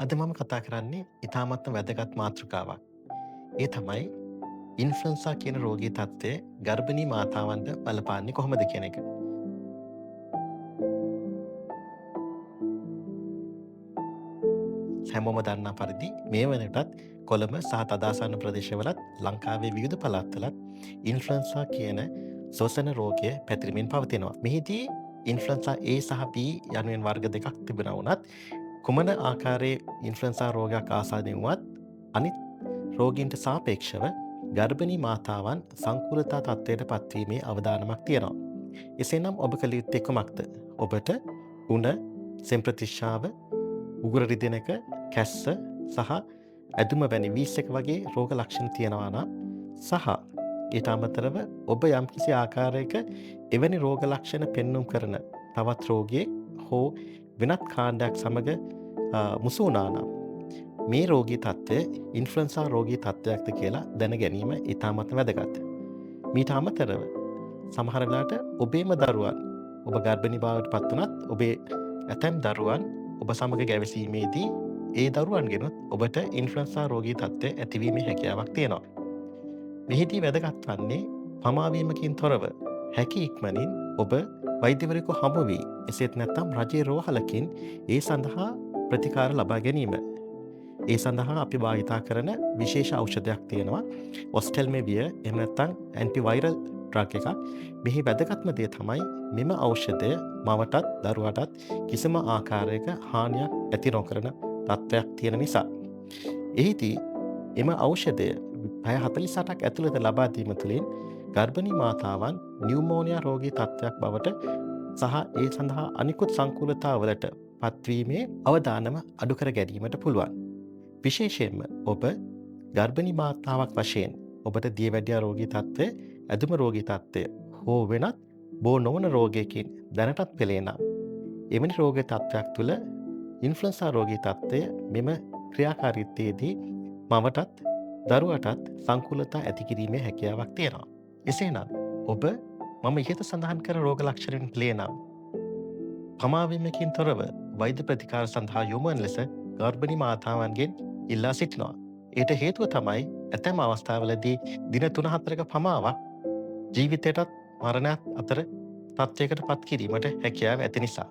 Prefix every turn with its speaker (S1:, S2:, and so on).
S1: අද මම කතා කරන්නේ ඉතාමත්ම වැදගත් මාතෘකාවක්. ඒ තමයි ඉන්ෆ්ලුවෙන්සා කියන රෝගී තත්ත්වය ගර්භණී මාතාවන්ට බලපාන්නේ කොහොමද කියන එක. හැමෝම දන්නා පරිදි මේ වනටත් කොළඹ සහ තදාසන්න ප්‍රදේශවලත් ලංකාවේ විවිධ පළාත්වලත් ඉන්ෆ්ලුවෙන්සා කියන සොසන රෝගය පැතිරමින් පවතිනවා. මෙහිදී ඉන්ෆ්ලුවෙන්සා A සහ B යනුවෙන් වර්ග දෙකක් තිබෙනවා වුණත් කුමන ආකාරයේ ඉන්ෆ්ලුවෙන්සා රෝගයක් ආසාදයෙන් වුවත් අනිත් රෝගීන්ට සාපේක්ෂව ගර්භණී මාතාවන් සංකූලතා තත්ත්වයට පත්වීමේ අවදානමක් තියෙනවා. එසේනම් ඔබ කළ යුත්තේ කුමක්ද? ඔබට උණ, සෙම්ප්‍රතිශ්‍යාව, උගුර රිදෙනක, කැස්ස සහ ඇදුම වැනි වීස් එක වගේ රෝග ලක්ෂණ තියෙනවා නම් සහ ඊට අමතරව ඔබ යම්කිසි ආකාරයක එවැනි රෝග ලක්ෂණ පෙන්නුම් කරන තවත් රෝගියෙක් හෝ වෙනත් කාණ්ඩයක් සමග මුසු වුණා නම් මේ රෝගී තත්ත්වය ඉන්ෆ්ලුවෙන්සා රෝගී තත්ත්වයක්ද කියලා දැන ගැනීම ඉතාමත් වැදගත්. මීට අමතරව සමහර වෙලාවට ඔබේම දරුවන් ඔබ ගර්භණී භාවයට පත් වුණත් ඔබේ ඇතැම් දරුවන් ඔබ සමග ගැවසීමේදී ඒ දරුවන්ගෙනුත් ඔබට ඉන්ෆ්ලුවෙන්සා රෝගී තත්ත්වය ඇතිවීමේ හැකියාවක් තියෙනවා. මෙහිදී වැදගත් වන්නේ පමාවීමකින් තොරව හැකි ඉක්මනින් ඔබ වෛද්‍යවරයෙකු හමු වී එසේත් නැත්නම් රජයේ රෝහලකින් ඒ සඳහා ප්‍රතිකාර ලබා ගැනීම. ඒ සඳහා අපි භාවිතා කරන විශේෂ ඖෂධයක් තියෙනවා. ඔස්ටෙල්මෙවිය එහෙම නැත්නම් ඇන්ටිවයිරල් ඩ්‍රග් එකක්. මෙහි වැදගත්ම දේ තමයි මෙම ඖෂධය මවටත් දරුවටත් කිසිම ආකාරයක හානියක් ඇති නොකරන තත්ත්වයක් තියෙන නිසා. එහිදී එම ඖෂධය පැය 48ක් ඇතුළත ලබා දීම තුළින් ගර්භණී මාතාවන් නියුමෝනියා රෝගී තත්ත්වයක් බවට සහ ඒ සඳහා අනිකුත් සංකූලතාවලට පත්වීමේ අවදානම අඩු කර ගැනීමට පුළුවන්. විශේෂයෙන්ම ඔබ ගර්භණී මාතාවක් වශයෙන් ඔබට දියවැඩියා රෝගී තත්ත්වය, ඇදුම රෝගී තත්ත්වය හෝ වෙනත් බෝ නොවන රෝගයකින් දැනටත් පෙළේ නම් එවැනි රෝග තත්ත්වයක් තුළ ඉන්ෆ්ලුවෙන්සා රෝගී තත්ත්වය මෙම ක්‍රියාකාරීත්වයේදී මවටත් දරුවටත් සංකූලතා ඇති කිරීමේ හැකියාවක් තියෙනවා. එසේනම් ඔබ මම ඉහත සඳහන් කර රෝග ලක්ෂණයෙන් පෙළේ නම් පමාවීමකින් තොරව වෛද්‍ය ප්‍රතිකාර සඳහා යොමු වන ලෙස ගර්භණී මාතාවන්ගෙන් ඉල්ලා සිටිනවා. ඊට හේතුව තමයි ඇතැම් අවස්ථාවලදී දින 3-4ක පමාවක් ජීවිතයටත් මරණයත් අතර තත්ත්වයකට පත් කිරීමට හැකියාව ඇති නිසා.